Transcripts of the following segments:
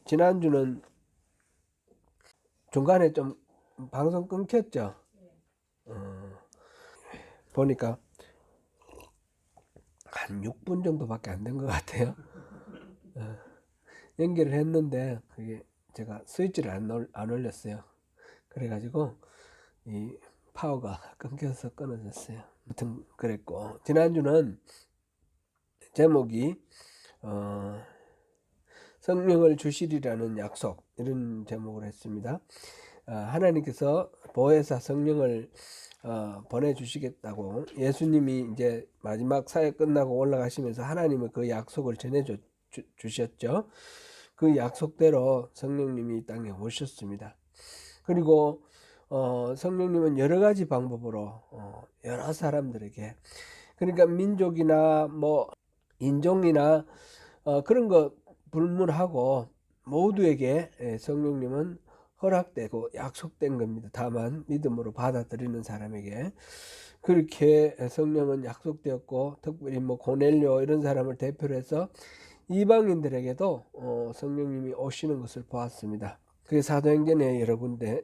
지난주는 중간에 좀 방송 끊겼죠. 보니까 한 6분 정도밖에 안 된 것 같아요. 연결을 했는데 그게 제가 스위치를 안 올렸어요. 그래가지고 이 파워가 끊겨서 끊어졌어요. 아무튼 그랬고, 지난주는 제목이 성령을 주시리라는 약속, 이런 제목을 했습니다. 하나님께서 보혜사 성령을 보내주시겠다고, 예수님이 이제 마지막 사역 끝나고 올라가시면서 하나님의 그 약속을 전해주셨죠. 그 약속대로 성령님이 이 땅에 오셨습니다. 그리고 성령님은 여러 가지 방법으로 여러 사람들에게, 그러니까 민족이나 뭐 인종이나 그런 거 불문하고 모두에게 성령님은 허락되고 약속된 겁니다. 다만 믿음으로 받아들이는 사람에게 그렇게 성령은 약속되었고, 특별히 뭐 고넬료 이런 사람을 대표로 해서 이방인들에게도 성령님이 오시는 것을 보았습니다. 그게 사도행전에 여러 군데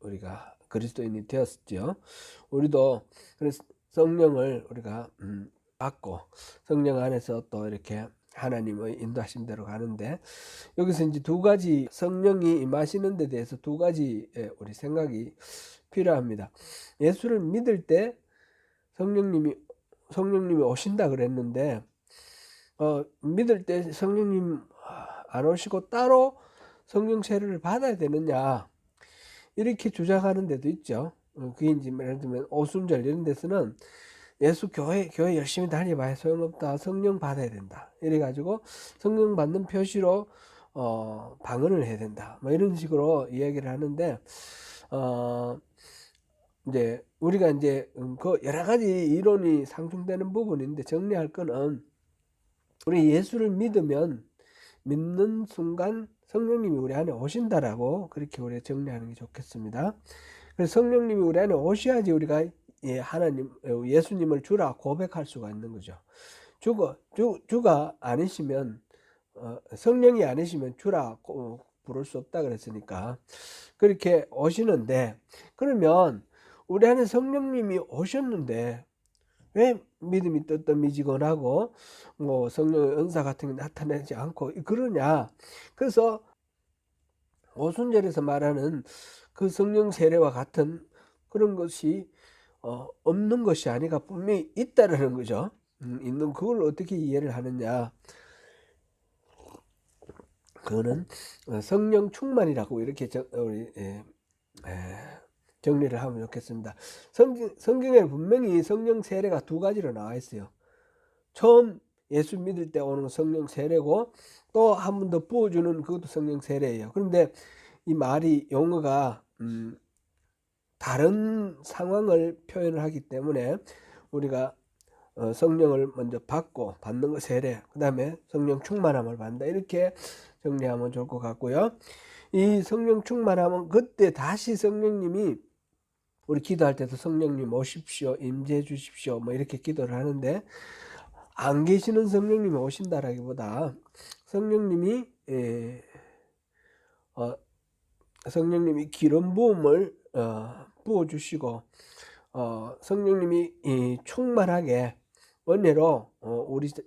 우리가 그리스도인이 되었죠. 우리도 그래서 성령을 우리가 받고 성령 안에서 또 이렇게 하나님의 인도하심대로 가는데, 여기서 이제 두 가지 성령이 임하시는 데 대해서 두 가지 우리 생각이 필요합니다. 예수를 믿을 때 성령님이 오신다 그랬는데, 믿을 때 성령님 안 오시고 따로 성령 세례를 받아야 되느냐, 이렇게 주장하는 데도 있죠. 그게 이제 예를 들면 오순절 이런 데서는 예수 교회 열심히 다녀봐야 소용없다, 성령 받아야 된다, 이래가지고 성령 받는 표시로 방언을 해야 된다, 뭐 이런 식으로 이야기를 하는데, 이제 우리가 이제 그 여러 가지 이론이 상충되는 부분인데, 정리할 거는 우리 예수를 믿는 순간 성령님이 우리 안에 오신다라고, 그렇게 우리가 정리하는 게 좋겠습니다. 그래서 성령님이 우리 안에 오셔야지 우리가 하나님, 예수님을 주라 고백할 수가 있는 거죠. 주가 아니시면, 성령이 아니시면 주라 부를 수 없다 그랬으니까 그렇게 오시는데, 그러면 우리 안에 성령님이 오셨는데 왜 믿음이 뜨뜻미지근하고 뭐 성령의 은사 같은 게 나타나지 않고 그러냐. 그래서 오순절에서 말하는 그 성령 세례와 같은 그런 것이 없는 것이 아니라 분명히 있다라는 거죠. 있는 그걸 어떻게 이해를 하느냐. 그거는 성령 충만이라고 이렇게 우리 정리를 하면 좋겠습니다. 성경에 분명히 성령 세례가 두 가지로 나와 있어요. 처음 예수 믿을 때 오는 성령 세례고, 또 한 번 더 부어주는 그것도 성령 세례예요. 그런데 이 말이 용어가 다른 상황을 표현을 하기 때문에 우리가 성령을 먼저 받고 받는 거 세례, 그 다음에 성령 충만함을 받는다, 이렇게 정리하면 좋을 것 같고요. 이 성령 충만함은 그때 다시 성령님이, 우리 기도할 때도 성령님 오십시오, 임재해 주십시오, 뭐 이렇게 기도를 하는데, 안 계시는 성령님이 오신다라기보다 성령님이 기름 부음을 부어주시고, 성령님이 충만하게 은혜로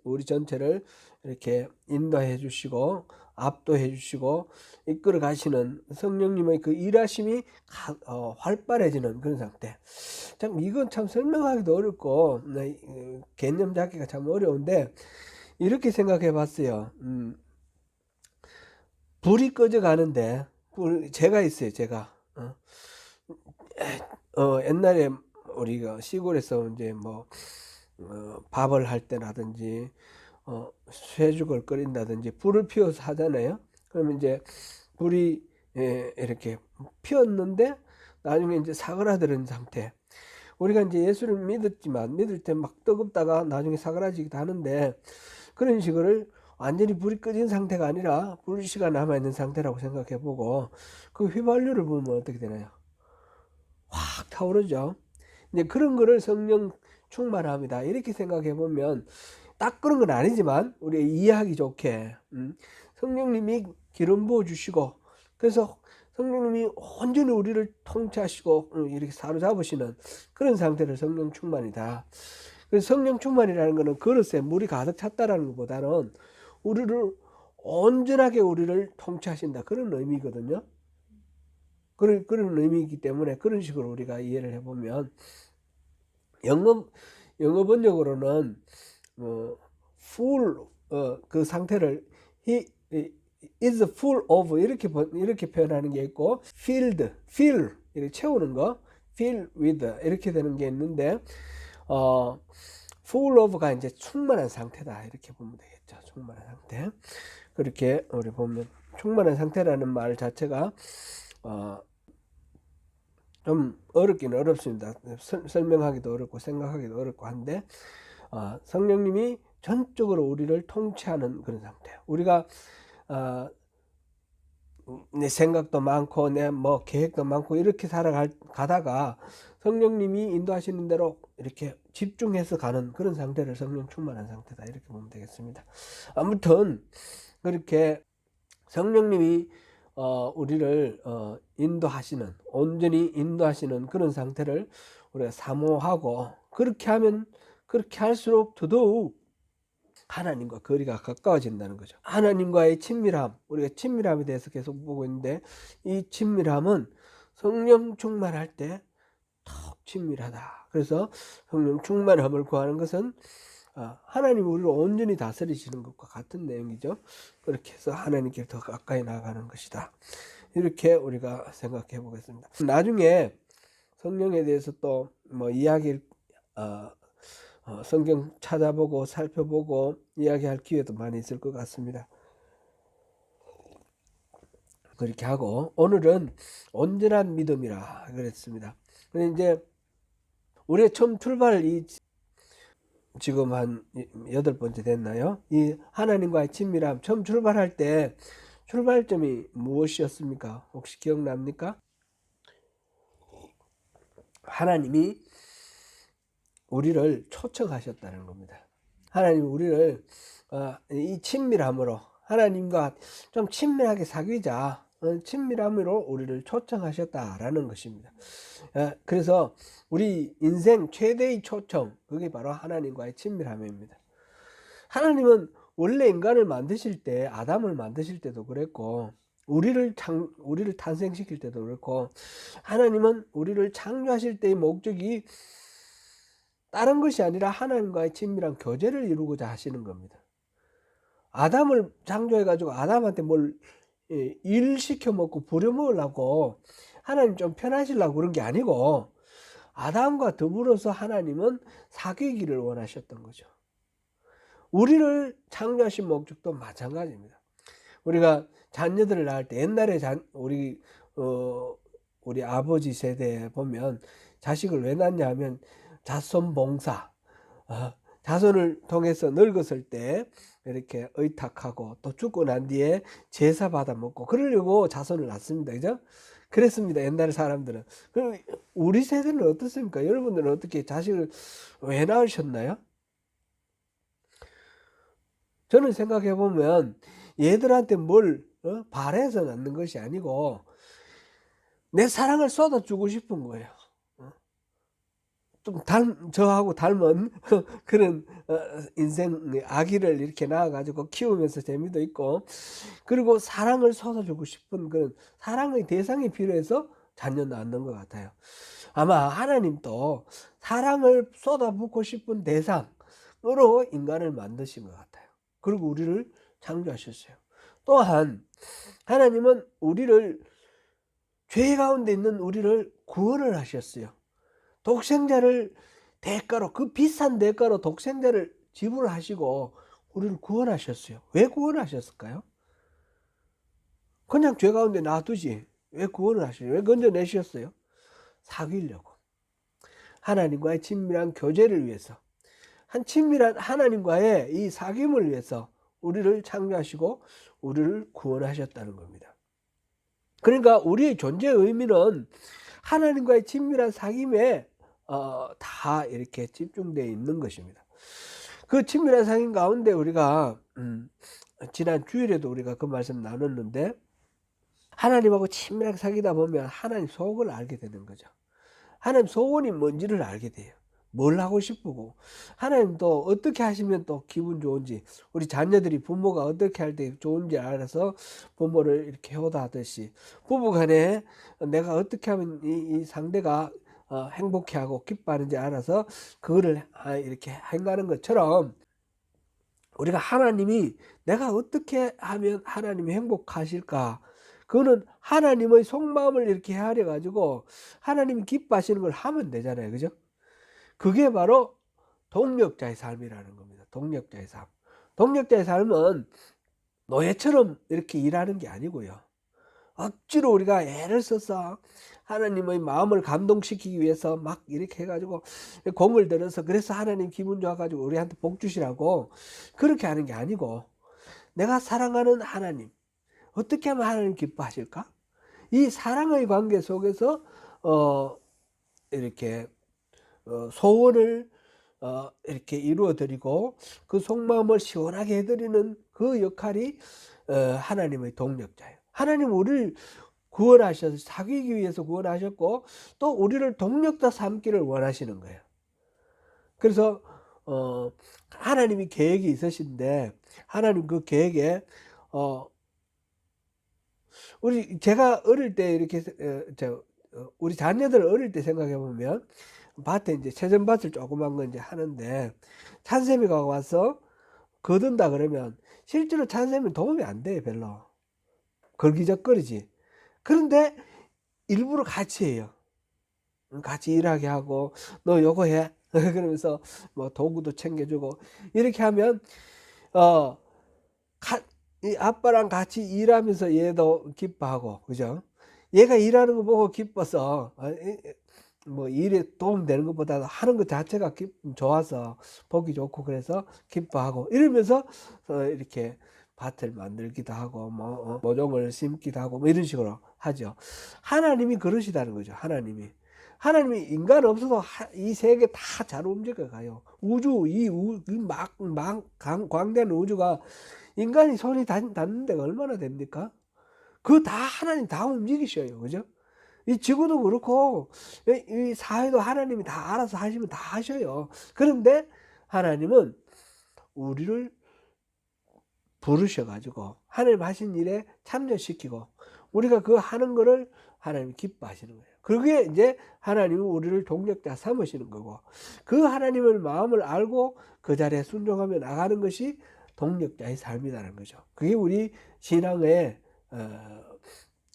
우리 전체를 이렇게 인도해 주시고 압도해 주시고 이끌어 가시는 성령님의 그 일하심이 활발해지는 그런 상태. 참 이건 참 설명하기도 어렵고 개념 잡기가 참 어려운데, 이렇게 생각해 봤어요. 불이 꺼져 가는데, 제가 있어요. 제가 옛날에 우리가 시골에서 이제 뭐 밥을 할 때라든지 쇠죽을 끓인다든지 불을 피워서 하잖아요. 그러면 이제 불이 이렇게 피었는데 나중에 이제 사그라드는 상태. 우리가 이제 예수를 믿을 때 막 뜨겁다가 나중에 사그라지기도 하는데, 그런 식으로 완전히 불이 꺼진 상태가 아니라 불씨가 남아있는 상태라고 생각해보고, 그 휘발유를 보면 어떻게 되나요? 확 타오르죠. 이제 그런 거를 성령 충만합니다, 이렇게 생각해 보면 딱 그런 건 아니지만 우리 이해하기 좋게 성령님이 기름 부어 주시고, 그래서 성령님이 온전히 우리를 통치하시고 이렇게 사로잡으시는 그런 상태를 성령 충만이다. 그래서 성령 충만이라는 것은 그릇에 물이 가득 찼다라는 것보다는 우리를 온전하게 우리를 통치하신다, 그런 의미거든요. 그런 의미이기 때문에 그런 식으로 우리가 이해를 해보면, 영어 번역으로는 full, 그 상태를 he is full of 이렇게 표현하는 게 있고, fill 이렇게 채우는 거, fill with 이렇게 되는 게 있는데, full of가 이제 충만한 상태다, 이렇게 보면 되겠죠. 충만한 상태. 그렇게 우리 보면 충만한 상태라는 말 자체가 좀 어렵긴 어렵습니다. 설명하기도 어렵고 생각하기도 어렵고 한데, 성령님이 전적으로 우리를 통치하는 그런 상태. 우리가 내 생각도 많고 내 뭐 계획도 많고 이렇게 살아가다가 성령님이 인도하시는 대로 이렇게 집중해서 가는 그런 상태를 성령 충만한 상태다, 이렇게 보면 되겠습니다. 아무튼 그렇게 성령님이 우리를 인도하시는, 온전히 인도하시는 그런 상태를 우리가 사모하고, 그렇게 할수록 더더욱 하나님과 거리가 가까워진다는 거죠. 하나님과의 친밀함, 우리가 친밀함에 대해서 계속 보고 있는데, 이 친밀함은 성령 충만할 때 더 친밀하다. 그래서 성령 충만함을 구하는 것은 하나님이 우리를 온전히 다스리시는 것과 같은 내용이죠. 그렇게 해서 하나님께 더 가까이 나아가는 것이다, 이렇게 우리가 생각해 보겠습니다. 나중에 성령에 대해서 또 뭐 이야기를 성경 찾아보고 살펴보고 이야기할 기회도 많이 있을 것 같습니다. 그렇게 하고, 오늘은 온전한 믿음이라 그랬습니다. 근데 이제 우리가 처음 지금 한 8번째 됐나요? 이 하나님과의 친밀함, 처음 출발할 때 출발점이 무엇이었습니까? 혹시 기억납니까? 하나님이 우리를 초청하셨다는 겁니다. 하나님이 우리를 이 친밀함으로, 하나님과 좀 친밀하게 사귀자, 친밀함으로 우리를 초청하셨다라는 것입니다. 그래서 우리 인생 최대의 초청, 그게 바로 하나님과의 친밀함입니다. 하나님은 원래 인간을 만드실 때, 아담을 만드실 때도 그랬고, 우리를 탄생시킬 때도 그렇고, 하나님은 우리를 창조하실 때의 목적이 다른 것이 아니라 하나님과의 친밀한 교제를 이루고자 하시는 겁니다. 아담을 창조해가지고 아담한테 뭘 일 시켜 먹고 부려먹으려고, 하나님 좀 편하시려고 그런 게 아니고, 아담과 더불어서 하나님은 사귀기를 원하셨던 거죠. 우리를 창조하신 목적도 마찬가지입니다. 우리가 자녀들을 낳을 때, 옛날에 우리 아버지 세대에 보면 자식을 왜 낳냐 하면 자손봉사, 자손을 통해서 늙었을 때 이렇게 의탁하고, 또 죽고 난 뒤에 제사 받아 먹고 그러려고 자손을 낳습니다. 그죠? 그랬습니다, 옛날 사람들은. 그럼 우리 세대는 어떻습니까? 여러분들은 어떻게 자식을 왜 낳으셨나요? 저는 생각해 보면 얘들한테 뭘 바래서 낳는 것이 아니고 내 사랑을 쏟아주고 싶은 거예요. 좀 저하고 닮은 그런 인생 아기를 이렇게 낳아가지고 키우면서 재미도 있고, 그리고 사랑을 쏟아주고 싶은 그런 사랑의 대상이 필요해서 자녀 낳는 것 같아요. 아마 하나님도 사랑을 쏟아붓고 싶은 대상으로 인간을 만드신 것 같아요. 그리고 우리를 창조하셨어요. 또한 하나님은 죄 가운데 있는 우리를 구원을 하셨어요. 독생자를 대가로, 그 비싼 대가로 독생자를 지불하시고 우리를 구원하셨어요. 왜 구원하셨을까요? 그냥 죄 가운데 놔두지 왜 구원을 하셔요? 왜 건져내셨어요? 사귀려고, 하나님과의 친밀한 교제를 위해서, 친밀한 하나님과의 이 사귐을 위해서 우리를 창조하시고 우리를 구원하셨다는 겁니다. 그러니까 우리의 존재의 의미는 하나님과의 친밀한 사귐에 다 이렇게 집중되어 있는 것입니다. 그 친밀한 사귐 가운데 우리가 지난 주일에도 우리가 그 말씀 나눴는데 하나님하고 친밀하게 사귀다 보면 하나님 속을 알게 되는 거죠. 하나님 소원이 뭔지를 알게 돼요. 뭘 하고 싶고 하나님도 어떻게 하시면 또 기분 좋은지, 우리 자녀들이 부모가 어떻게 할 때 좋은지 알아서 부모를 이렇게 효도하듯이 부부간에 내가 어떻게 하면 이 상대가 행복해하고 기뻐하는지 알아서 그거를 이렇게 행하는 것처럼 우리가 하나님이 내가 어떻게 하면 하나님이 행복하실까, 그거는 하나님의 속마음을 이렇게 헤아려 가지고 하나님이 기뻐하시는 걸 하면 되잖아요. 그죠? 그게 바로 동력자의 삶이라는 겁니다. 동력자의 삶. 동력자의 삶은 노예처럼 이렇게 일하는 게 아니고요. 억지로 우리가 애를 써서 하나님의 마음을 감동시키기 위해서 막 이렇게 해가지고 공을 들여서 그래서 하나님 기분 좋아가지고 우리한테 복 주시라고 그렇게 하는 게 아니고, 내가 사랑하는 하나님 어떻게 하면 하나님 기뻐하실까? 이 사랑의 관계 속에서 이렇게 소원을 이렇게 이루어드리고 그 속마음을 시원하게 해드리는 그 역할이 하나님의 동력자예요. 하나님 우리를 구원하셔서 사귀기 위해서 구원하셨고 또 우리를 동력자 삼기를 원하시는 거예요. 그래서 하나님이 계획이 있으신데 하나님 그 계획에 제가 어릴 때 이렇게 우리 자녀들 어릴 때 생각해 보면 밭에 이제 채전밭을 조그만 거 이제 하는데 찬샘이가 와서 거둔다 그러면 실제로 찬샘이 도움이 안 돼요. 별로 걸기적거리지. 그런데 일부러 같이 해요. 같이 일하게 하고 너 요거 해 그러면서 뭐 도구도 챙겨주고 이렇게 하면 이 아빠랑 같이 일하면서 얘도 기뻐하고, 그죠? 얘가 일하는 거 보고 기뻐서 뭐 일에 도움되는 것보다 하는 것 자체가 좋아서 보기 좋고 그래서 기뻐하고 이러면서 이렇게 밭을 만들기도 하고 뭐 모종을 심기도 하고 뭐 이런 식으로 하죠. 하나님이 그러시다는 거죠. 하나님이 인간 없어도 이 세계 다 잘 움직여 가요. 우주 광대한 우주가 인간이 손이 닿는 데가 얼마나 됩니까? 그거 다 하나님 다 움직이셔요. 그죠? 이 지구도 그렇고 이 사회도 하나님이 다 알아서 하시면 다 하셔요. 그런데 하나님은 우리를 부르셔가지고 하나님 하신 일에 참여시키고 우리가 그 하는 거를 하나님이 기뻐하시는 거예요. 그게 이제 하나님이 우리를 동력자 삼으시는 거고, 그 하나님의 마음을 알고 그 자리에 순종하며 나가는 것이 동력자의 삶이라는 거죠. 그게 우리 신앙의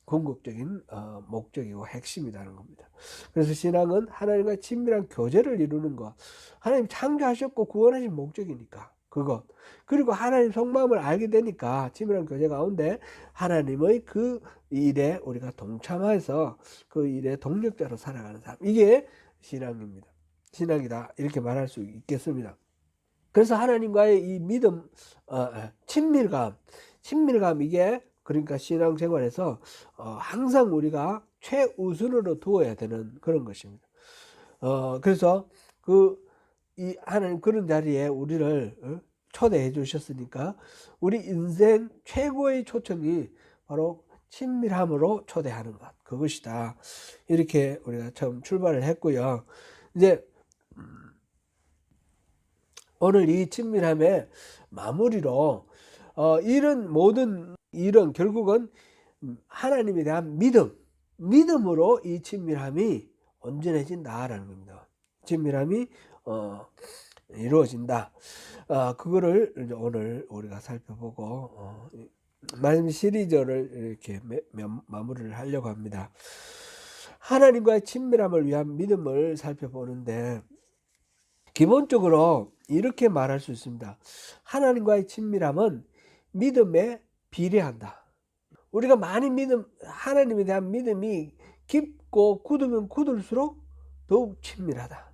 궁극적인 목적이고 핵심이라는 겁니다. 그래서 신앙은 하나님과 친밀한 교제를 이루는 것, 하나님 창조하셨고 구원하신 목적이니까 그것, 그리고 하나님 속마음을 알게 되니까 친밀한 교제 가운데 하나님의 그 일에 우리가 동참해서 그 일의 동력자로 살아가는 삶, 이게 신앙입니다. 신앙이다 이렇게 말할 수 있겠습니다. 그래서 하나님과의 이 믿음, 친밀감 이게 그러니까 신앙생활에서 항상 우리가 최우선으로 두어야 되는 그런 것입니다. 그래서 이 하나님 그런 자리에 우리를 초대해 주셨으니까 우리 인생 최고의 초청이 바로 친밀함으로 초대하는 것, 그것이다. 이렇게 우리가 처음 출발을 했고요. 이제 오늘 이 친밀함의 마무리로 이런 모든 일은 결국은 하나님에 대한 믿음으로 이 친밀함이 온전해진다라는 겁니다. 친밀함이 이루어진다. 그거를 이제 오늘 우리가 살펴보고 말씀 시리즈를 이렇게 마무리를 하려고 합니다. 하나님과의 친밀함을 위한 믿음을 살펴보는데 기본적으로 이렇게 말할 수 있습니다. 하나님과의 친밀함은 믿음에 비례한다. 우리가 많이 하나님에 대한 믿음이 깊고 굳으면 굳을수록 더욱 친밀하다.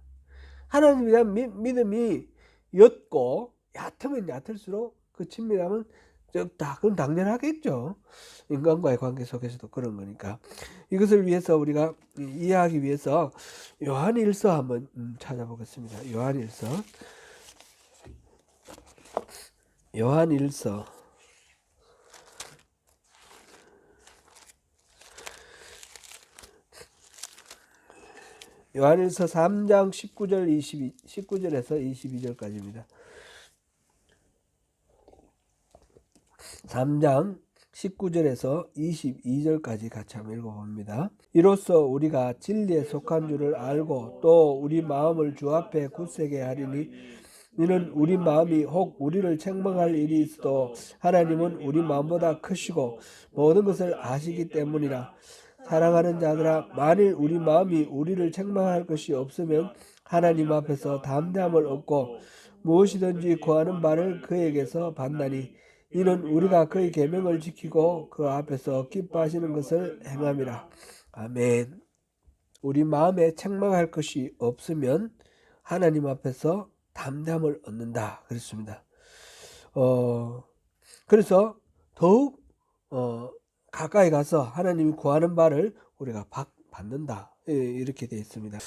하나님에 대한 믿음이 옅고 얕으면 얕을수록 그 친밀함은 적다. 그건 당연하겠죠. 인간과의 관계 속에서도 그런 거니까. 이것을 위해서 우리가 이해하기 위해서 요한일서 한번 찾아보겠습니다. 요한일서 요한일서 3장 19절에서 22절까지입니다. 3장 19절에서 22절까지 같이 한번 읽어봅니다. 이로써 우리가 진리에 속한 줄을 알고 또 우리 마음을 주 앞에 굳세게 하리니 이는 우리 마음이 혹 우리를 책망할 일이 있어도 하나님은 우리 마음보다 크시고 모든 것을 아시기 때문이라. 사랑하는 자들아, 만일 우리 마음이 우리를 책망할 것이 없으면 하나님 앞에서 담대함을 얻고 무엇이든지 구하는 바를 그에게서 받나니 이는 우리가 그의 계명을 지키고 그 앞에서 기뻐하시는 것을 행함이라. 아멘. 우리 마음에 책망할 것이 없으면 하나님 앞에서 담대함을 얻는다 그랬습니다. 그래서 더욱 가까이 가서 하나님이 구하는 바를 우리가 받는다 이렇게 되어 있습니다.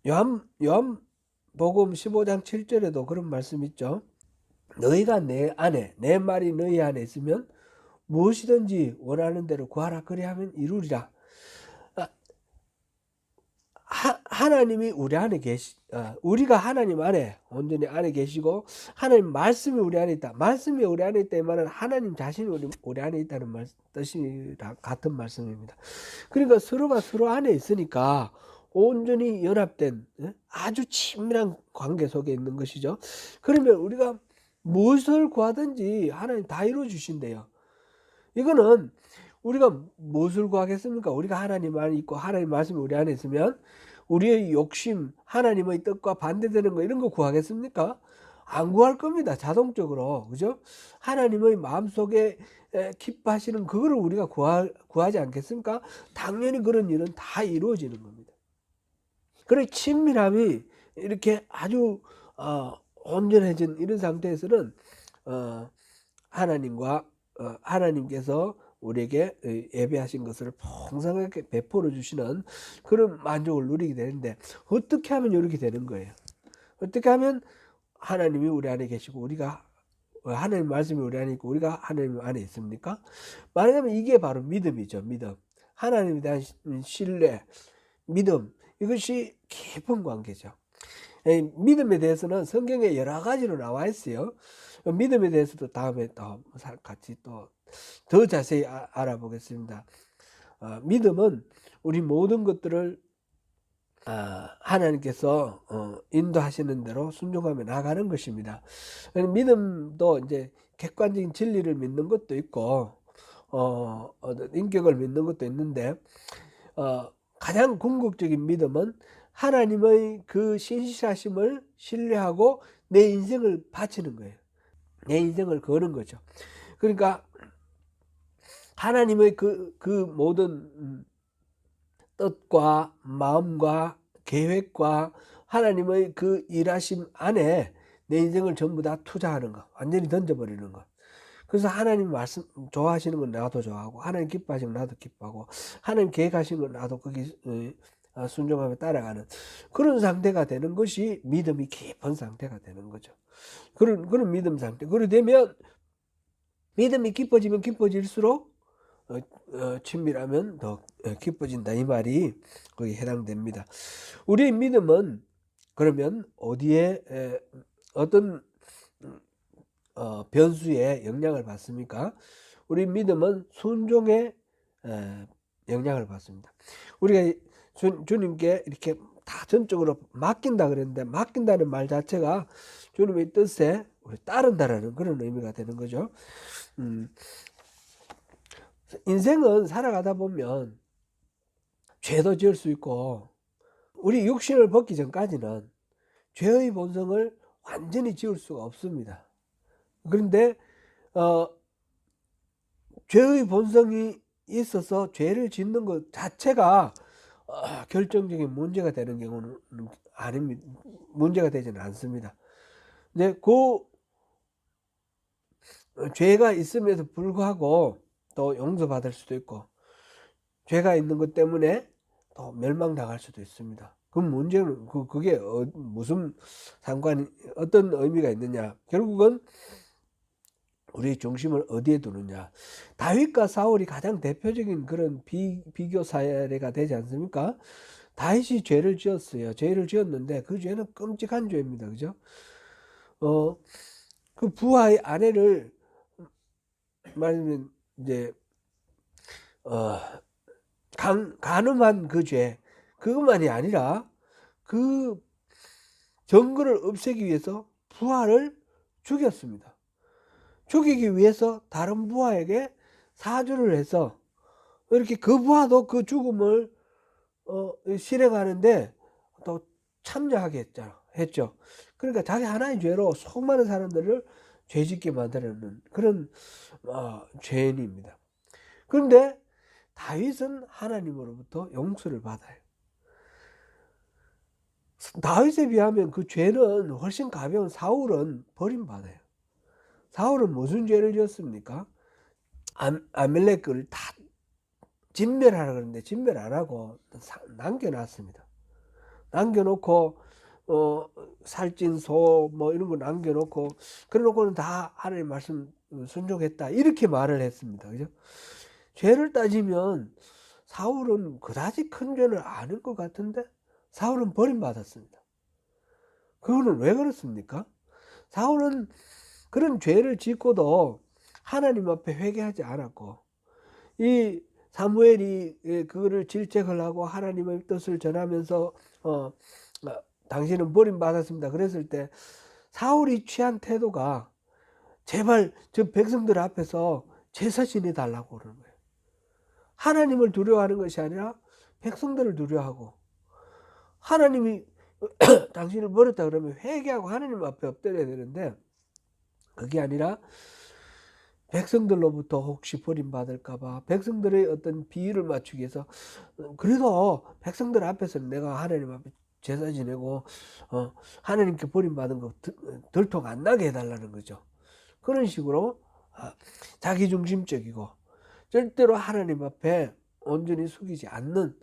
요한복음 15장 7절에도 그런 말씀 있죠. 너희가 내 안에, 내 말이 너희 안에 있으면 무엇이든지 원하는 대로 구하라 그리하면 이루리라. 하나님이 우리 안에 우리가 하나님 안에 온전히 안에 계시고 하나님 말씀이 우리 안에 있다. 말씀이 우리 안에 있다 이 말은 하나님 자신이 우리 안에 있다는 뜻이 같은 말씀입니다. 그러니까 서로가 서로 안에 있으니까 온전히 연합된 아주 친밀한 관계 속에 있는 것이죠. 그러면 우리가 무엇을 구하든지 하나님 다 이루어 주신대요. 이거는 우리가 무엇을 구하겠습니까? 우리가 하나님 안에 있고 하나님 말씀이 우리 안에 있으면 우리의 욕심, 하나님의 뜻과 반대되는 거 이런 거 구하겠습니까? 안 구할 겁니다. 자동적으로. 그죠? 하나님의 마음속에 기뻐하시는 그거를 우리가 구하지 않겠습니까? 당연히 그런 일은 다 이루어지는 겁니다. 그래 친밀함이 이렇게 아주 온전해진 이런 상태에서는 하나님께서 우리에게 예배하신 것을 풍성하게 베풀어 주시는 그런 만족을 누리게 되는데 어떻게 하면 이렇게 되는 거예요? 어떻게 하면 하나님이 우리 안에 계시고 우리가 하나님 말씀이 우리 안에 있고 우리가 하나님 안에 있습니까? 말하자면 이게 바로 믿음이죠. 믿음. 하나님에 대한 신뢰, 믿음 이것이 깊은 관계죠. 믿음에 대해서는 성경에 여러 가지로 나와 있어요. 믿음에 대해서도 다음에 또 같이 또 더 자세히 알아보겠습니다. 믿음은 우리 모든 것들을 하나님께서 인도하시는 대로 순종하며 나가는 것입니다. 믿음도 이제 객관적인 진리를 믿는 것도 있고 인격을 믿는 것도 있는데 가장 궁극적인 믿음은 하나님의 그 신실하심을 신뢰하고 내 인생을 바치는 거예요. 내 인생을 거는 거죠. 그러니까 하나님의 그 모든 뜻과 마음과 계획과 하나님의 그 일하심 안에 내 인생을 전부 다 투자하는 거, 완전히 던져버리는 거. 그래서 하나님 말씀 좋아하시는 건 나도 좋아하고 하나님 기뻐하시는 건 나도 기뻐하고 하나님 계획하시는 건 나도 거기 순종하며 따라가는 그런 상태가 되는 것이 믿음이 깊은 상태가 되는 거죠. 그런 믿음 상태. 그렇게 되면 믿음이 깊어지면 깊어질수록 친밀하면 더 깊어진다 이 말이 거기에 해당됩니다. 우리의 믿음은 그러면 어디에 어떤 변수에 영향을 받습니까? 우리 믿음은 순종에 영향을 받습니다. 우리가 주님께 이렇게 다 전적으로 맡긴다 그랬는데 맡긴다는 말 자체가 주님의 뜻에 우리 따른다라는 그런 의미가 되는 거죠. 인생은 살아가다 보면 죄도 지을 수 있고 우리 육신을 벗기 전까지는 죄의 본성을 완전히 지울 수가 없습니다. 그런데 죄의 본성이 있어서 죄를 짓는 것 자체가 결정적인 문제가 되는 경우는 아닙니다. 문제가 되지는 않습니다. 근데 그 죄가 있음에도 불구하고 또 용서받을 수도 있고 죄가 있는 것 때문에 또 멸망당할 수도 있습니다. 그 문제는 그게 무슨 상관이 어떤 의미가 있느냐? 결국은 우리의 중심을 어디에 두느냐? 다윗과 사울이 가장 대표적인 그런 비교 사례가 되지 않습니까? 다윗이 죄를 지었어요. 죄를 지었는데 그 죄는 끔찍한 죄입니다. 그죠? 그 부하의 아내를 말하면 이제 간음한 그 죄, 그것만이 아니라 그 정글을 없애기 위해서 부하를 죽였습니다. 죽이기 위해서 다른 부하에게 사주를 해서 이렇게 그 부하도 그 죽음을 실행하는데 또 참여하게 했죠. 그러니까 자기 하나의 죄로 수많은 사람들을 죄짓게 만드는 그런 죄인입니다. 그런데 다윗은 하나님으로부터 용서를 받아요. 다윗에 비하면 그 죄는 훨씬 가벼운 사울은 버림받아요. 사울은 무슨 죄를 지었습니까? 아멜렉을 다 진멸하라 그러는데 진멸 안 하고 남겨놨습니다. 남겨놓고 살찐 소 뭐 이런 거 남겨놓고 그래놓고는 다 하나님 말씀 순종했다 이렇게 말을 했습니다. 그죠? 죄를 따지면 사울은 그다지 큰 죄는 아닐 것 같은데 사울은 버림받았습니다. 그거는 왜 그렇습니까? 사울은 그런 죄를 짓고도 하나님 앞에 회개하지 않았고 이 사무엘이 그거를 질책을 하고 하나님의 뜻을 전하면서 당신은 버림받았습니다. 그랬을 때 사울이 취한 태도가 제발 저 백성들 앞에서 제사 지내달라고 그러는 거예요. 하나님을 두려워하는 것이 아니라 백성들을 두려워하고 하나님이 당신을 버렸다 그러면 회개하고 하나님 앞에 엎드려야 되는데 그게 아니라 백성들로부터 혹시 버림받을까봐 백성들의 어떤 비위를 맞추기 위해서 그래도 백성들 앞에서는 내가 하나님 앞에 제사 지내고 하나님께 버림받은 거 들통 안 나게 해달라는 거죠. 그런 식으로 자기중심적이고 절대로 하나님 앞에 온전히 숙이지 않는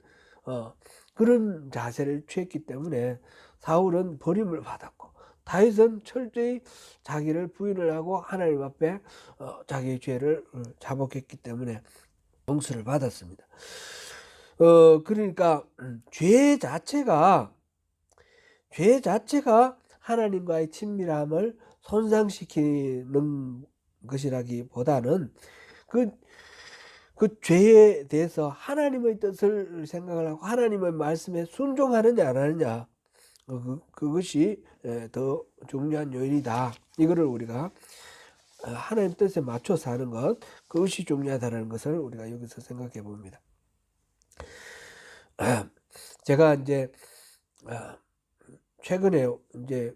그런 자세를 취했기 때문에 사울은 버림을 받았고 다윗은 철저히 자기를 부인을 하고 하나님 앞에 자기의 죄를 자복했기 때문에 용서를 받았습니다. 그러니까 죄 자체가 하나님과의 친밀함을 손상시키는 것이라기보다는 그 죄에 대해서 하나님의 뜻을 생각을 하고 하나님의 말씀에 순종하느냐 안 하느냐 그것이 더 중요한 요인이다. 이거를 우리가 하나님 뜻에 맞춰서 하는 것 그것이 중요하다는 것을 우리가 여기서 생각해 봅니다. 제가 이제 최근에 이제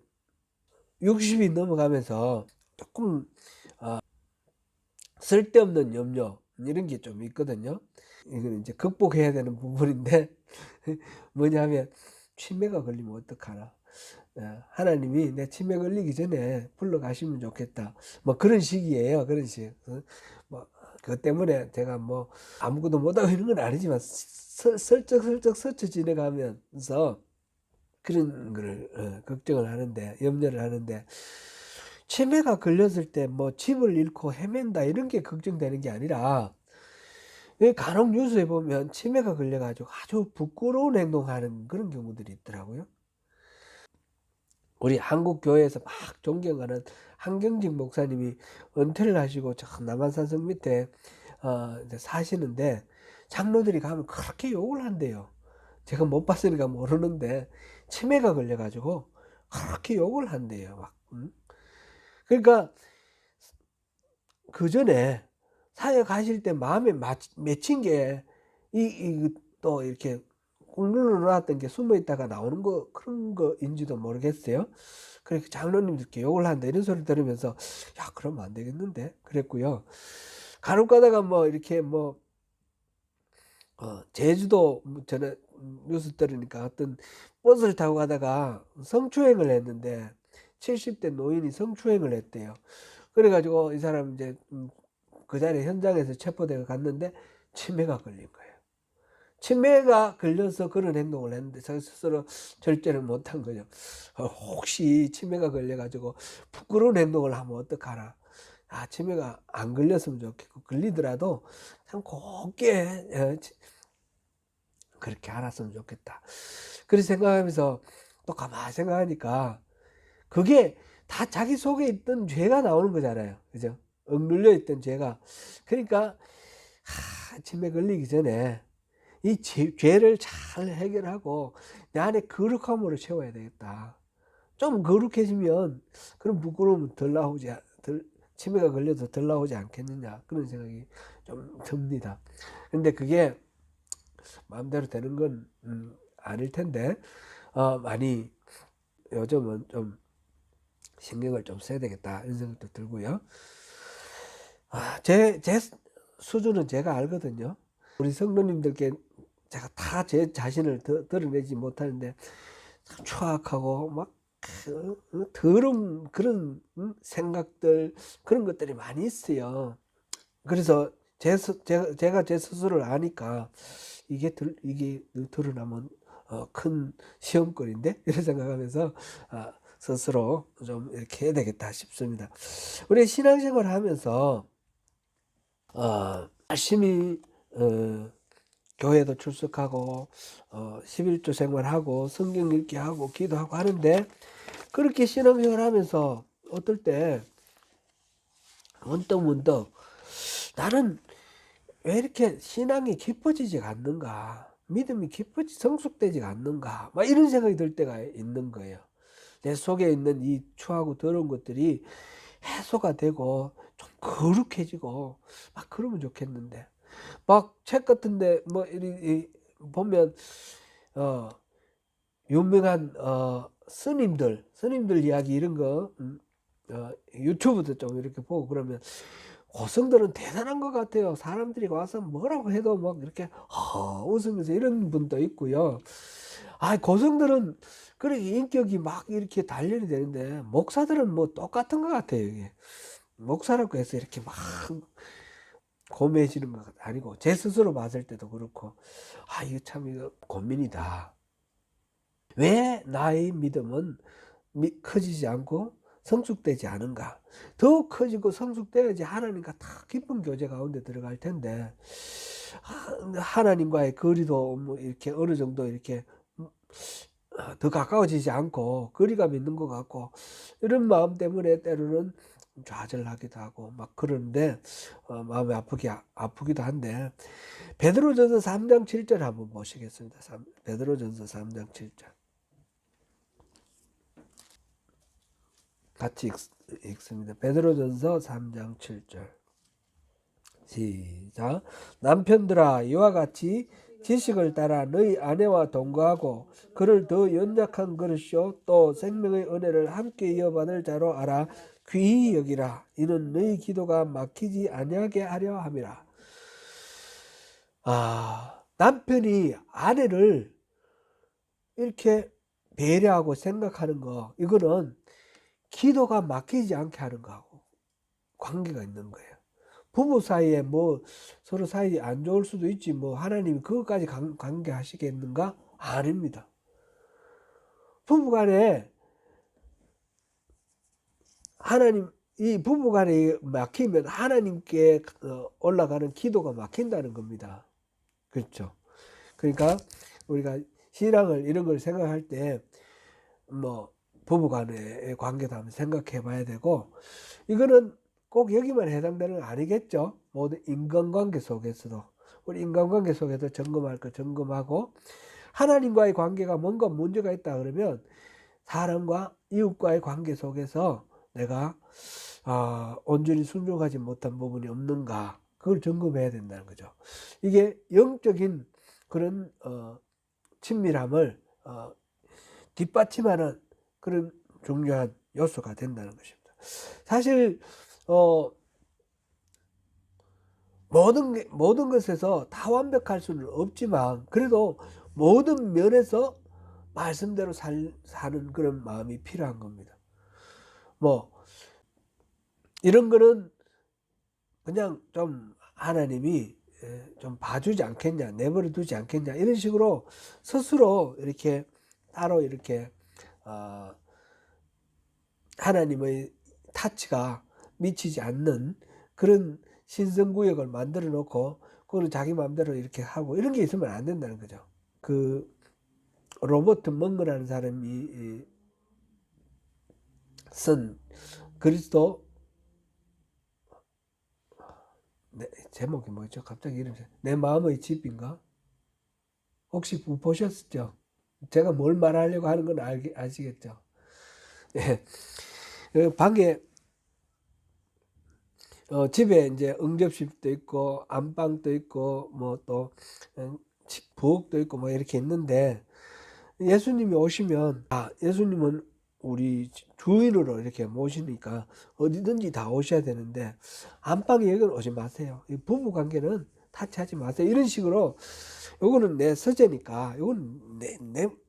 60이 넘어가면서 조금 쓸데없는 염려 이런 게 좀 있거든요. 이건 이제 극복해야 되는 부분인데 뭐냐면 치매가 걸리면 어떡하나. 하나님이 내 치매 걸리기 전에 불러가시면 좋겠다. 뭐 그런 식이에요. 그런 식. 뭐 그것 때문에 제가 뭐 아무것도 못하고 이런 건 아니지만 슬쩍 스쳐 지나가면서 그런 거를 걱정을 하는데 염려를 하는데 치매가 걸렸을 때 뭐 집을 잃고 헤맨다 이런 게 걱정되는 게 아니라 간혹 뉴스에 보면 치매가 걸려가지고 아주 부끄러운 행동하는 그런 경우들이 있더라고요. 우리 한국 교회에서 막 존경하는 한경직 목사님이 은퇴를 하시고 저 남한산성 밑에 사시는데 장로들이 가면 그렇게 욕을 한대요. 제가 못 봤으니까 모르는데 치매가 걸려가지고 그렇게 욕을 한대요. 막. 그러니까 그 전에 사회 가실 때 마음에 맺힌 게 또 이렇게 꾹 눌러놨던 게 숨어 있다가 나오는 거 그런 거인지도 모르겠어요. 그래서 장로님들께 욕을 한다 이런 소리 들으면서 야 그러면 안 되겠는데 그랬고요. 간혹 가다가 뭐 이렇게 뭐 제주도 전에 뉴스 들으니까 어떤 버스를 타고 가다가 성추행을 했는데 70대 노인이 성추행을 했대요. 그래가지고 이 사람 이제 그 자리에 현장에서 체포되어 갔는데 치매가 걸린 거예요. 치매가 걸려서 그런 행동을 했는데 자기 스스로 절제를 못한 거죠. 혹시 치매가 걸려가지고 부끄러운 행동을 하면 어떡하나. 치매가 안 걸렸으면 좋겠고 걸리더라도 참 곱게 그렇게 알았으면 좋겠다. 그렇게 생각하면서 또 가만히 생각하니까 그게 다 자기 속에 있던 죄가 나오는 거잖아요. 그죠? 억눌려 있던 죄가. 그러니까 치매 걸리기 전에 이 죄를 잘 해결하고 내 안에 거룩함으로 채워야 되겠다. 좀 거룩해지면 그런 부끄러움은 덜 나오지, 치매가 걸려도 덜 나오지 않겠느냐, 그런 생각이 좀 듭니다. 근데 그게 마음대로 되는 건 아닐 텐데 많이 요즘은 좀 신경을 좀 써야 되겠다, 이런 생각도 들고요. 제 수준은 제가 알거든요. 우리 성도님들께 제가 다 제 자신을 드러내지 못하는데 추악하고 막 더러운 그런 생각들, 그런 것들이 많이 있어요. 그래서 제가 제 스스로를 아니까 이게 드러나면 큰 시험거리인데, 이런 생각하면서 스스로 좀 이렇게 해야 되겠다 싶습니다. 우리 신앙생활 하면서 열심히 교회도 출석하고 11조 생활하고 성경 읽기 하고 기도하고 하는데, 그렇게 신앙생활 하면서 어떨 때 문득 나는 왜 이렇게 신앙이 깊어지지가 않는가, 믿음이 성숙되지가 않는가, 막 이런 생각이 들 때가 있는 거예요. 내 속에 있는 이 추하고 더러운 것들이 해소가 되고 좀 거룩해지고 막 그러면 좋겠는데, 막 책 같은데 뭐 보면 유명한 스님들 이야기 이런 거 유튜브도 좀 이렇게 보고 그러면 고성들은 대단한 것 같아요. 사람들이 와서 뭐라고 해도 막 이렇게 웃으면서 이런 분도 있고요. 고성들은 그렇게 인격이 막 이렇게 단련이 되는데, 목사들은 뭐 똑같은 것 같아요. 이게 목사라고 해서 이렇게 막 고매해지는 것 아니고, 제 스스로 봤을 때도 그렇고, 이거 참 이거 고민이다. 왜 나의 믿음은 커지지 않고 성숙되지 않은가? 더 커지고 성숙돼야지 하나님과 더 깊은 교제 가운데 들어갈 텐데, 하나님과의 거리도 뭐 이렇게 어느 정도 이렇게 더 가까워지지 않고 거리감 있는 것 같고, 이런 마음 때문에 때로는 좌절하기도 하고 막 그러는데 마음이 아프기도 한데, 베드로전서 3장 7절 한번 보시겠습니다. 베드로전서 3장 7절 같이 읽습니다. 베드로전서 3장 7절 시작. 남편들아, 이와 같이 지식을 따라 너희 아내와 동거하고 그를 더 연약한 그릇이요 또 생명의 은혜를 함께 이어받을 자로 알아 귀히 여기라. 이는 너희 기도가 막히지 아니하게 하려 함이라. 남편이 아내를 이렇게 배려하고 생각하는 거, 이거는 기도가 막히지 않게 하는 거하고 관계가 있는 거예요. 부부 사이에 뭐 서로 사이 안 좋을 수도 있지, 뭐 하나님이 그것까지 관계하시겠는가? 아닙니다. 부부간에 이 부부간에 막히면 하나님께 올라가는 기도가 막힌다는 겁니다. 그렇죠? 그러니까 우리가 신앙을 이런 걸 생각할 때 뭐 부부간의 관계도 한번 생각해 봐야 되고, 이거는 꼭 여기만 해당되는 건 아니겠죠. 모든 인간관계 속에서도, 우리 인간관계 속에서 점검할 거 점검하고, 하나님과의 관계가 뭔가 문제가 있다 그러면 사람과 이웃과의 관계 속에서 내가 온전히 순종하지 못한 부분이 없는가, 그걸 점검해야 된다는 거죠. 이게 영적인 그런 친밀함을 뒷받침하는 그런 중요한 요소가 된다는 것입니다. 사실 모든 것에서 다 완벽할 수는 없지만, 그래도 모든 면에서 말씀대로 사는 그런 마음이 필요한 겁니다. 뭐 이런 거는 그냥 좀 하나님이 좀 봐주지 않겠냐, 내버려 두지 않겠냐, 이런 식으로 스스로 이렇게 따로 이렇게 하나님의 타치가 미치지 않는 그런 신성구역을 만들어 놓고 그걸 자기 마음대로 이렇게 하고 이런 게 있으면 안 된다는 거죠. 그 로버트 멍거라는 사람이 쓴 그리스도 제목이 뭐죠? 갑자기 이름이 내 마음의 집인가? 혹시 보셨죠? 제가 뭘 말하려고 하는 건 아시겠죠? 예. 그 방에 집에 이제 응접실도 있고 안방도 있고 뭐 또 부엌도 있고 뭐 이렇게 있는데 예수님이 오시면 예수님은 우리 주인으로 이렇게 모시니까 어디든지 다 오셔야 되는데 안방에 여기는 오지 마세요. 이 부부 관계는 타치하지 마세요. 이런 식으로 요거는 내 서재니까 요건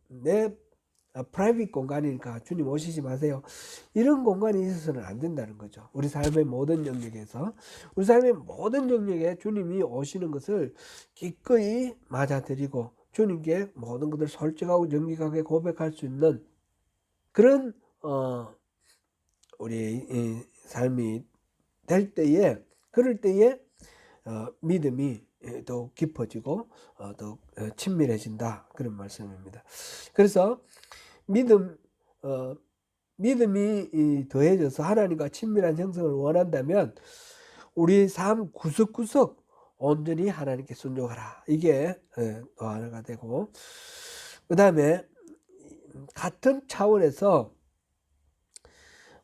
내 프라이빗 공간이니까 주님 오시지 마세요. 이런 공간이 있어서는 안 된다는 거죠. 우리 삶의 모든 영역에서 우리 삶의 모든 영역에 주님이 오시는 것을 기꺼이 맞아들이고 주님께 모든 것을 솔직하고 정직하게 고백할 수 있는 그런 우리 삶이 될 때에 그럴 때에 믿음이 더욱 깊어지고 더욱 친밀해진다 그런 말씀입니다. 그래서 믿음이 더해져서 하나님과 친밀한 형성을 원한다면 우리 삶 구석구석 온전히 하나님께 순종하라. 이게 또 하나가 되고 그 다음에 같은 차원에서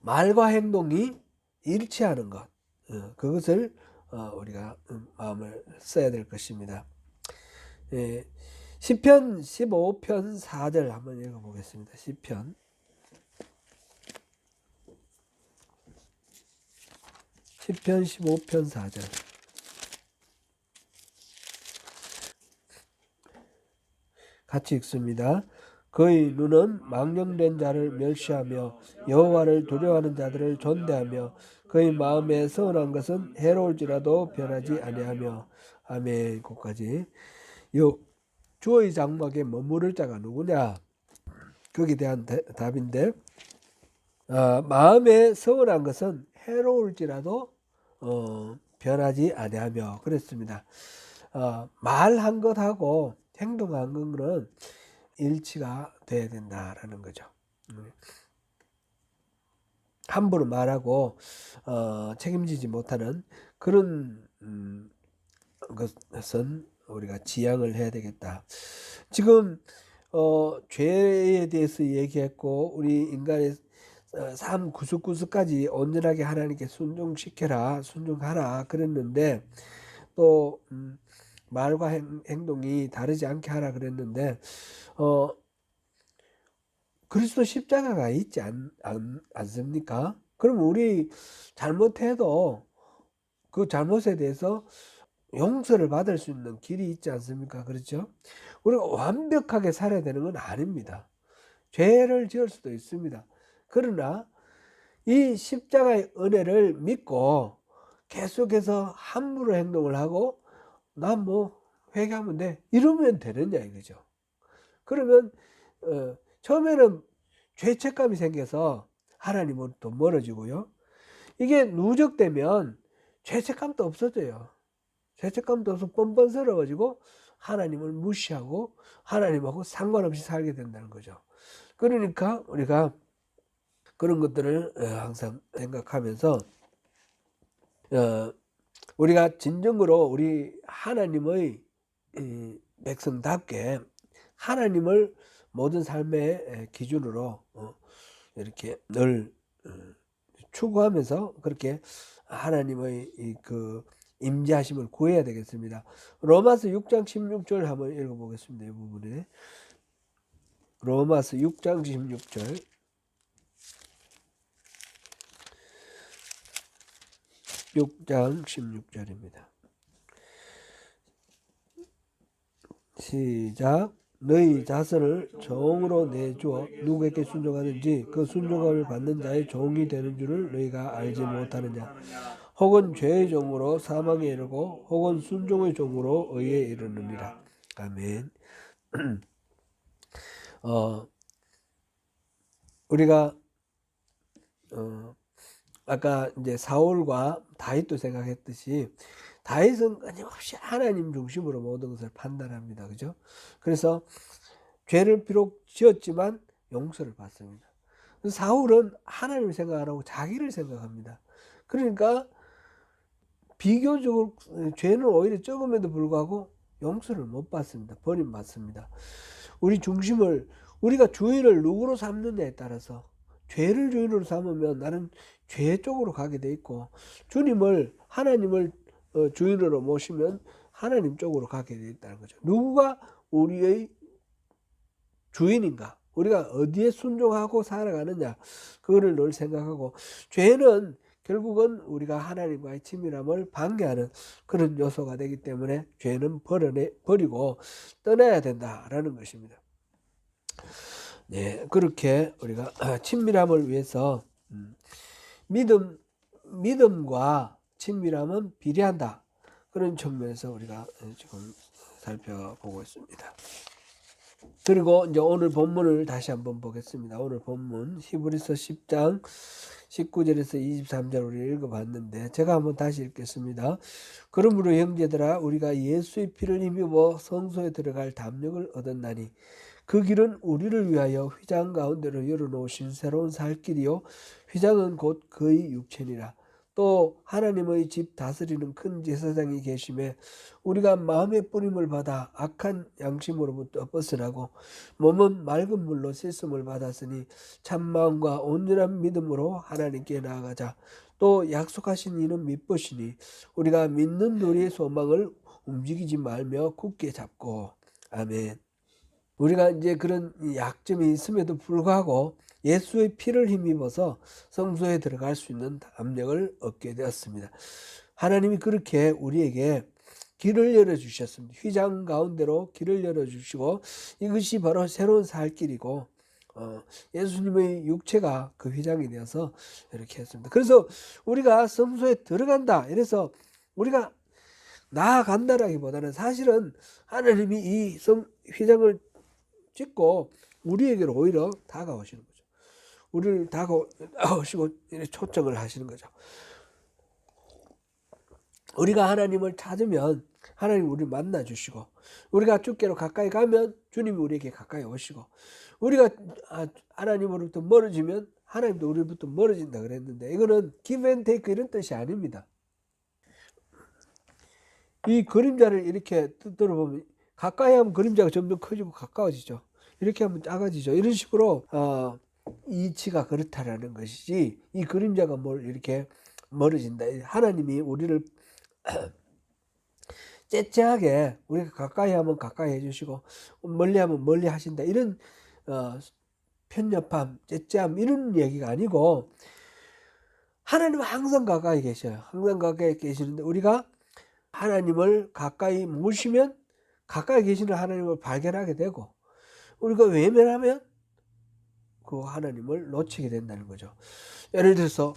말과 행동이 일치하는 것 그것을 우리가 마음을 써야 될 것입니다. 시편 15편 4절 한번 읽어보겠습니다. 시편 15편 4절 같이 읽습니다. 그의 눈은 망령된 자를 멸시하며 여호와를 두려워하는 자들을 존대하며 그의 마음에 서운한 것은 해로울지라도 변하지 아니하며 아멘. 거기까지. 주의 장막에 머무를 자가 누구냐? 거기에 대한 답인데 마음에 서운한 것은 해로울지라도 변하지 아니하며 그랬습니다. 말한 것하고 행동한 것은 일치가 돼야 된다라는 거죠. 함부로 말하고 책임지지 못하는 그런 것은 우리가 지양을 해야 되겠다. 지금 죄에 대해서 얘기했고 우리 인간의 삶 구석구석까지 온전하게 하나님께 순종하라 그랬는데 또 말과 행동이 다르지 않게 하라 그랬는데 그리스도 십자가가 있지 않습니까? 그럼 우리 잘못해도 그 잘못에 대해서 용서를 받을 수 있는 길이 있지 않습니까? 그렇죠? 우리가 완벽하게 살아야 되는 건 아닙니다. 죄를 지을 수도 있습니다. 그러나 이 십자가의 은혜를 믿고 계속해서 함부로 행동을 하고 난 뭐 회개하면 돼 이러면 되느냐 이거죠. 그러면 처음에는 죄책감이 생겨서 하나님으로부터 멀어지고요. 이게 누적되면 죄책감도 없어져요. 죄책감도 없어 뻔뻔스러워지고 하나님을 무시하고 하나님하고 상관없이 살게 된다는 거죠. 그러니까 우리가 그런 것들을 항상 생각하면서 우리가 진정으로 우리 하나님의 백성답게 하나님을 모든 삶의 기준으로 이렇게 늘 추구하면서 그렇게 하나님의 그 임재하심을 구해야 되겠습니다. 로마서 6장 16절 한번 읽어보겠습니다. 이 부분에 로마서 6장 16절 6장 16절입니다. 시작. 너희 자손을 종으로 내주어 누구에게 순종하는지 그 순종함을 받는 자의 종이 되는 줄을 너희가 알지 못하느냐. 혹은 죄의 종으로 사망에 이르고 혹은 순종의 종으로 의에 이르느니라. 아멘. 우리가 아까 이제 사울과 다윗도 생각했듯이 다윗은 끊임없이 하나님 중심으로 모든 것을 판단합니다. 그죠? 그래서 죄를 비록 지었지만 용서를 받습니다. 사울은 하나님을 생각 안 하고 자기를 생각합니다. 그러니까 비교적으로 죄는 오히려 적음에도 불구하고 용서를 못 받습니다. 버림받습니다. 우리가 주인을 누구로 삼느냐에 따라서 죄를 주인으로 삼으면 나는 죄 쪽으로 가게 돼 있고, 하나님을 주인으로 모시면 하나님 쪽으로 가게 돼 있다는 거죠. 누구가 우리의 주인인가? 우리가 어디에 순종하고 살아가느냐? 그거를 늘 생각하고, 죄는 결국은 우리가 하나님과의 친밀함을 방해하는 그런 요소가 되기 때문에 죄는 버리고 떠나야 된다라는 것입니다. 네, 그렇게 우리가 친밀함을 위해서 믿음과 친밀함은 비례한다. 그런 측면에서 우리가 지금 살펴보고 있습니다. 그리고 이제 오늘 본문을 다시 한번 보겠습니다. 오늘 본문 히브리서 10장 19절에서 23절 우리 읽어봤는데 제가 한번 다시 읽겠습니다. 그러므로 형제들아 우리가 예수의 피를 힘입어 성소에 들어갈 담력을 얻었나니 그 길은 우리를 위하여 휘장 가운데로 열어놓으신 새로운 살 길이요 휘장은 곧 그의 육체니라. 또 하나님의 집 다스리는 큰 제사장이 계심에 우리가 마음의 뿌림을 받아 악한 양심으로부터 벗어나고 몸은 맑은 물로 씻음을 받았으니 참마음과 온전한 믿음으로 하나님께 나아가자. 또 약속하신 이는 믿으시니 우리가 믿는 우리의 소망을 움직이지 말며 굳게 잡고. 아멘. 우리가 이제 그런 약점이 있음에도 불구하고 예수의 피를 힘입어서 성소에 들어갈 수 있는 담력을 얻게 되었습니다. 하나님이 그렇게 우리에게 길을 열어주셨습니다. 휘장 가운데로 길을 열어주시고 이것이 바로 새로운 살 길이고 예수님의 육체가 그 휘장이 되어서 이렇게 했습니다. 그래서 우리가 성소에 들어간다. 이래서 우리가 나아간다라기보다는 사실은 하나님이 이 휘장을 찍고 우리에게로 오히려 다가오시는 거죠. 우리를 다가오시고 초청을 하시는 거죠. 우리가 하나님을 찾으면 하나님 우리를 만나 주시고, 우리가 주께로 가까이 가면 주님이 우리에게 가까이 오시고, 우리가 하나님으로부터 멀어지면 하나님도 우리로부터 멀어진다 그랬는데, 이거는 give and take 이런 뜻이 아닙니다. 이 그림자를 이렇게 들어보면 가까이 하면 그림자가 점점 커지고 가까워지죠. 이렇게 하면 작아지죠. 이런 식으로 이치가 그렇다라는 것이지, 이 그림자가 뭘 이렇게 멀어진다. 하나님이 우리를 째째하게 우리가 가까이 하면 가까이 해주시고 멀리 하면 멀리 하신다. 이런 편협함, 째째함 이런 얘기가 아니고, 하나님은 항상 가까이 계셔요. 항상 가까이 계시는데 우리가 하나님을 가까이 모시면 가까이 계시는 하나님을 발견하게 되고, 우리가 외면하면 그 하나님을 놓치게 된다는 거죠. 예를 들어서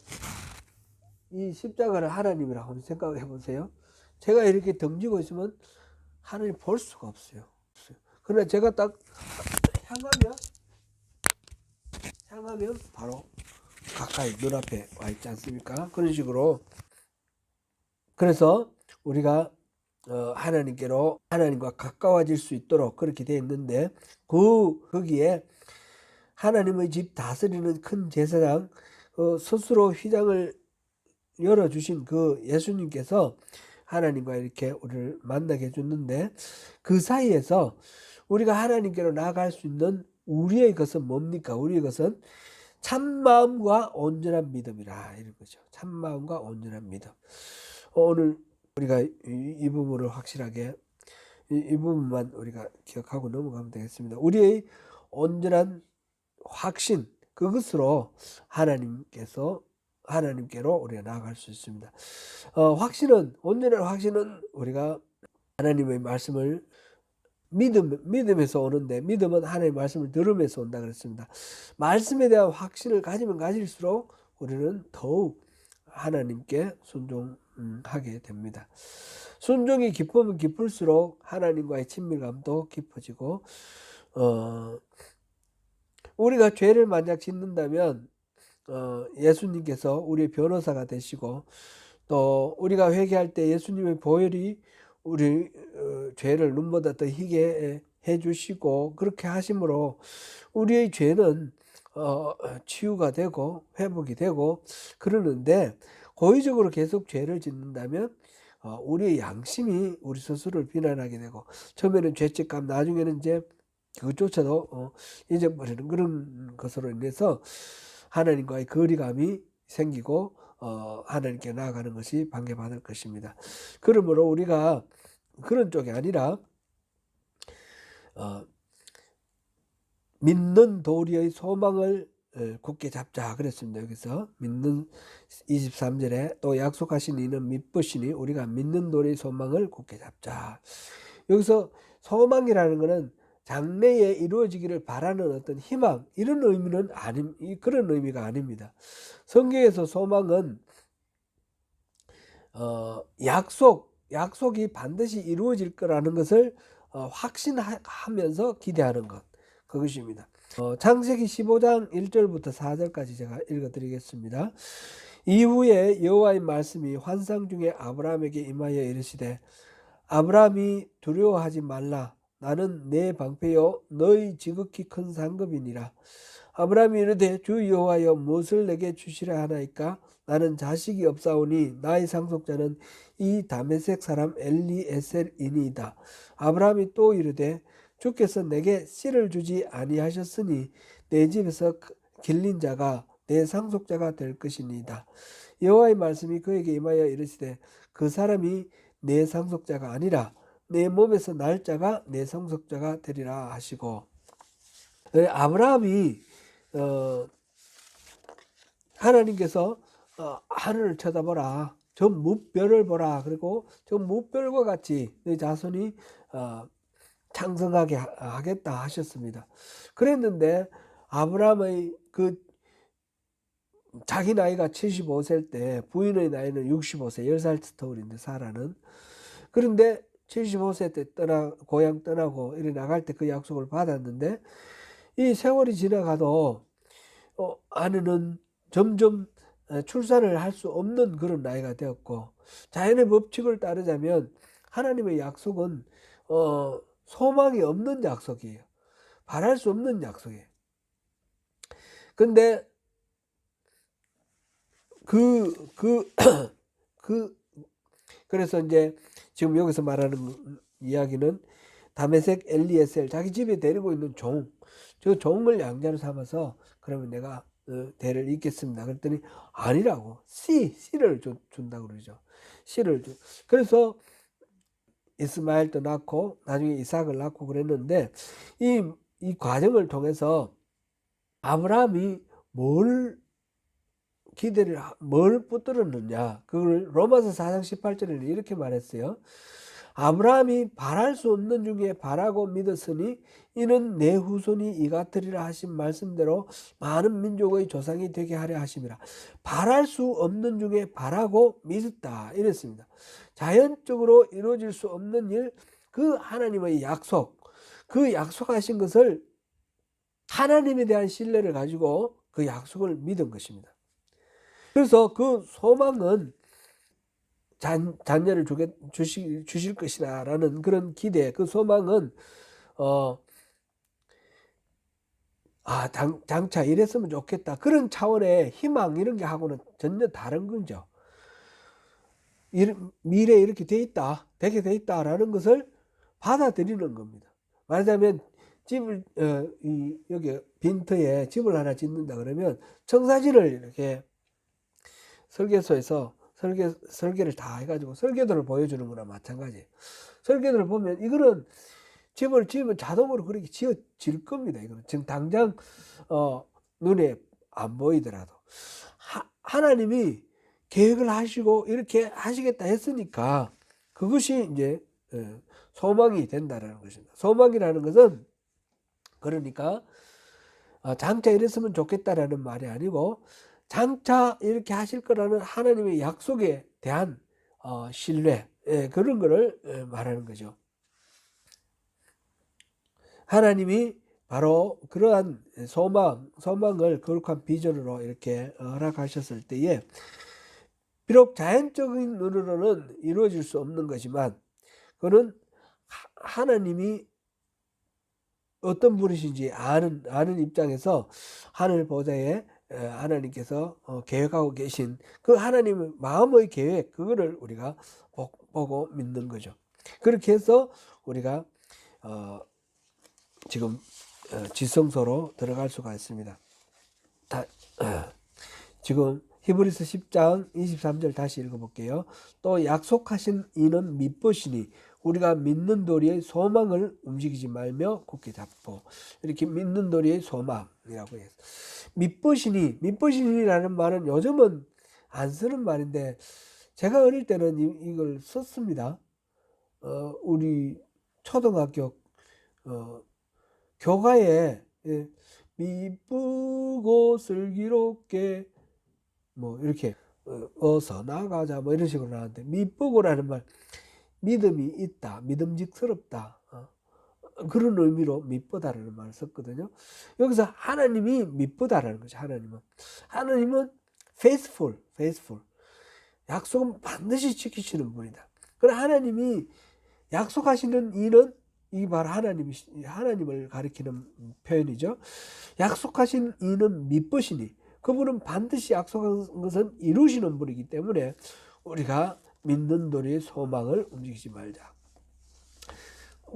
이 십자가를 하나님이라고 한번 생각해 보세요. 제가 이렇게 덩지고 있으면 하나님 볼 수가 없어요. 그러나 제가 딱 향하면 바로 가까이 눈앞에 와 있지 않습니까? 그런 식으로. 그래서 우리가 하나님과 가까워질 수 있도록 그렇게 되어 있는데, 거기에 하나님의 집 다스리는 큰 제사장, 스스로 휘장을 열어주신 그 예수님께서 하나님과 이렇게 우리를 만나게 해줬는데, 그 사이에서 우리가 하나님께로 나아갈 수 있는 우리의 것은 뭡니까? 우리의 것은 참마음과 온전한 믿음이라, 이런 거죠. 참마음과 온전한 믿음. 오늘 우리가 이 부분을 확실하게 이 부분만 우리가 기억하고 넘어가면 되겠습니다. 우리의 온전한 확신, 그것으로 하나님께로 우리가 나아갈 수 있습니다. 온전한 확신은 우리가 하나님의 말씀을 믿음에서 오는데, 믿음은 하나님의 말씀을 들으면서 온다 그랬습니다. 말씀에 대한 확신을 가지면 가질수록 우리는 더욱 하나님께 순종하게 됩니다. 순종이 깊으면 깊을수록 하나님과의 친밀감도 깊어지고, 우리가 죄를 만약 짓는다면 예수님께서 우리의 변호사가 되시고, 또 우리가 회개할 때 예수님의 보혈이 우리 죄를 눈보다 더 희게 해주시고 그렇게 하심으로 우리의 죄는 치유가 되고 회복이 되고 그러는데 고의적으로 계속 죄를 짓는다면 우리의 양심이 우리 스스로를 비난하게 되고 처음에는 죄책감, 나중에는 이제 그것조차도 잊어버리는 그런 것으로 인해서 하나님과의 거리감이 생기고 하나님께 나아가는 것이 방해받을 것입니다. 그러므로 우리가 그런 쪽이 아니라 믿는 도리의 소망을 굳게 잡자 그랬습니다. 여기서 믿는 23절에 또 약속하신 이는 믿으시니 우리가 믿는 도리의 소망을 굳게 잡자. 여기서 소망이라는 것은 장래에 이루어지기를 바라는 어떤 희망 이런 의미는 그런 의미가 아닙니다. 성경에서 소망은 약속이 반드시 이루어질 거라는 것을 확신하면서 기대하는 것 그것입니다. 창세기 15장 1절부터 4절까지 제가 읽어드리겠습니다. 이후에 여호와의 말씀이 환상 중에 아브라함에게 임하여 이르시되 아브라함이 두려워하지 말라. 나는 내 방패요 너희 지극히 큰 상급이니라. 아브라함이 이르되 주 여호와여 무엇을 내게 주시려 하나이까? 나는 자식이 없사오니 나의 상속자는 이 다메섹 사람 엘리에셀이니이다. 아브라함이 또 이르되 주께서 내게 씨를 주지 아니하셨으니 내 집에서 길린 자가 내 상속자가 될 것이니이다. 여호와의 말씀이 그에게 임하여 이르시되 그 사람이 내 상속자가 아니라 내 몸에서 날 자가 내 상속자가 되리라 하시고 아브라함이 하나님께서 하늘을 쳐다보라 저 무별을 보라 그리고 저 무별과 같이 내 자손이 창성하게 하겠다 하셨습니다. 그랬는데 아브라함의 자기 나이가 75세일 때 부인의 나이는 65세 10살 터울인데 사라는 그런데 75세 때 고향 떠나고 이래 나갈 때 그 약속을 받았는데 이 세월이 지나가도 아내는 점점 출산을 할 수 없는 그런 나이가 되었고 자연의 법칙을 따르자면 하나님의 약속은 소망이 없는 약속이에요. 바랄 수 없는 약속이에요. 근데 그래서 이제 지금 여기서 말하는 이야기는 다메섹 엘리에셀 자기 집에 데리고 있는 저 종을 양자로 삼아서 그러면 내가 대를 잇겠습니다. 그랬더니 아니라고 씨를 준다고 그러죠. 씨를 줘. 그래서 이스마엘도 낳고 나중에 이삭을 낳고 그랬는데 이 과정을 통해서 아브라함이 뭘 붙들었느냐 그걸 로마서 4장 18절에는 이렇게 말했어요. 아브라함이 바랄 수 없는 중에 바라고 믿었으니 이는 내 후손이 이같으리라 하신 말씀대로 많은 민족의 조상이 되게 하려 하심이라. 바랄 수 없는 중에 바라고 믿었다 이랬습니다. 자연적으로 이루어질 수 없는 일, 그 하나님의 약속, 그 약속하신 것을 하나님에 대한 신뢰를 가지고 그 약속을 믿은 것입니다. 그래서 그 소망은 자녀를 주실 것이다 라는 그런 기대, 그 소망은 장차 이랬으면 좋겠다 그런 차원의 희망 이런 게 하고는 전혀 다른 거죠. 미래에 이렇게 되게 돼 있다라는 것을 받아들이는 겁니다. 말하자면 집을 여기 빈터에 집을 하나 짓는다 그러면 청사진을 이렇게 설계소에서 설계를 다 해가지고 설계도를 보여주는 거나 마찬가지예요. 설계도를 보면 이거는 집을 지으면 자동으로 그렇게 지어질 겁니다. 이거는 지금 당장 눈에 안 보이더라도 하나님이 계획을 하시고 이렇게 하시겠다 했으니까 그것이 이제 소망이 된다라는 것입니다. 소망이라는 것은 그러니까 장차 이랬으면 좋겠다라는 말이 아니고 장차 이렇게 하실 거라는 하나님의 약속에 대한 신뢰 그런 거를 말하는 거죠. 하나님이 바로 그러한 소망을 거룩한 비전으로 이렇게 허락하셨을 때에 비록 자연적인 눈으로는 이루어질 수 없는 거지만 그는 하나님이 어떤 분이신지 아는 입장에서 하늘 보좌에 하나님께서 계획하고 계신 그 하나님의 마음의 계획, 그거를 우리가 보고 믿는 거죠. 그렇게 해서 우리가 지금 지성소로 들어갈 수가 있습니다. 지금 히브리서 10장 23절 다시 읽어볼게요. 또 약속하신 이는 믿으시니 우리가 믿는 도리의 소망을 움직이지 말며 굳게 잡고, 이렇게 믿는 도리의 소망이라고 해서 믿으시니라는 말은 요즘은 안 쓰는 말인데 제가 어릴 때는 이걸 썼습니다. 우리 초등학교 교가에 미쁘고 슬기롭게 뭐 이렇게 어서 나가자 뭐 이런 식으로 나왔는데, 미쁘고라는 말, 믿음이 있다, 믿음직스럽다, 그런 의미로 미쁘다라는 말을 썼거든요. 여기서 하나님이 미쁘다라는 거죠. 하나님은 faithful, 약속은 반드시 지키시는 분이다. 그럼 하나님이 약속하시는 이는, 이 바로 하나님을 가리키는 표현이죠. 약속하신 이는 믿으시니, 그분은 반드시 약속한 것은 이루시는 분이기 때문에 우리가 믿는 도리의 소망을 움직이지 말자.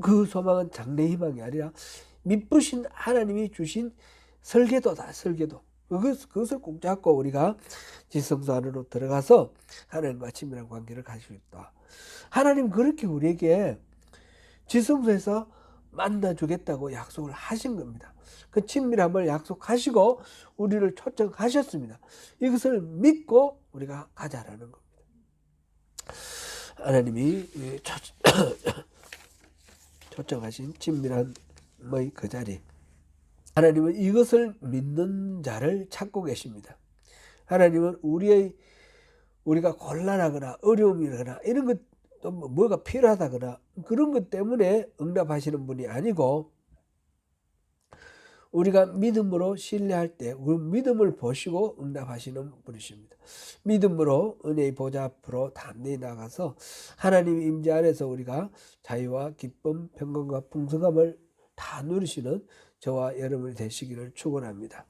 그 소망은 장래 희망이 아니라 믿으신 하나님이 주신 설계도다, 설계도. 그것을 꼭 잡고 우리가 지성소 안으로 들어가서 하나님과 친밀한 관계를 가질 수 있다. 하나님 그렇게 우리에게 지성소에서 만나주겠다고 약속을 하신 겁니다. 그 친밀함을 약속하시고 우리를 초청하셨습니다. 이것을 믿고 우리가 가자라는 겁니다. 하나님이 초청하신 친밀함의 그 자리, 하나님은 이것을 믿는 자를 찾고 계십니다. 하나님은 우리가 곤란하거나 어려움이거나 이런 것, 또 뭐가 필요하다거나 그런 것 때문에 응답하시는 분이 아니고, 우리가 믿음으로 신뢰할 때 그 믿음을 보시고 응답하시는 분이십니다. 믿음으로 은혜의 보좌 앞으로 담대히 나가서 하나님의 임재 안에서 우리가 자유와 기쁨, 평강과 풍성함을 다 누리시는 저와 여러분이 되시기를 축원합니다.